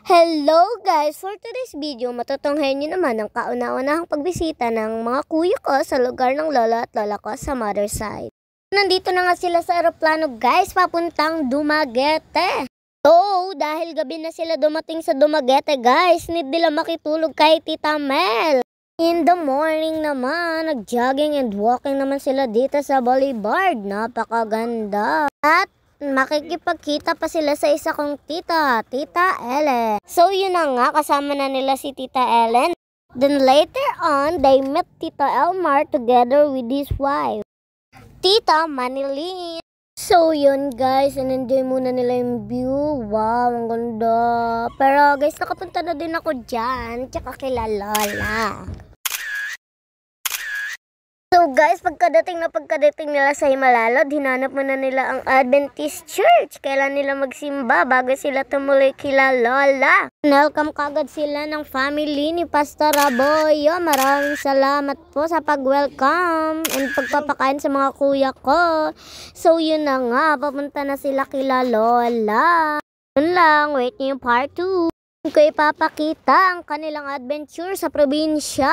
Hello guys! For today's video, matutunghayan nyo naman ang kauna-unahang pagbisita ng mga kuya ko sa lugar ng lola at lola ko sa mother side. Nandito na nga sila sa aeroplano guys, papuntang Dumaguete. So, dahil gabi na sila dumating sa Dumaguete guys, need nila makitulog kay Tita Mel. In the morning naman, nag-jogging and walking naman sila dito sa boulevard. Napakaganda. At makikipagkita pa sila sa isa kong tita, Tita Ellen. So yun na nga, kasama na nila si Tita Ellen. Then later on, they met Tita Elmar together with his wife, Tita Manilyn. So yun guys, and-enjoy muna nila yung view. Wow, ang ganda. Pero guys, nakapunta na din ako dyan, tsaka kila Lola. So guys, pagkadating nila sa Himalalod, hinanap muna nila ang Adventist Church. Kailan nila magsimba bago sila tumuloy kila Lola. Welcome kagad sila ng family ni Pastor Aboyo. Maraming salamat po sa pag-welcome and pagpapakain sa mga kuya ko. So yun na nga, papunta na sila kila Lola. Yun lang, wait nyo yung part 2. Ko ipapakita ang kanilang adventure sa probinsya.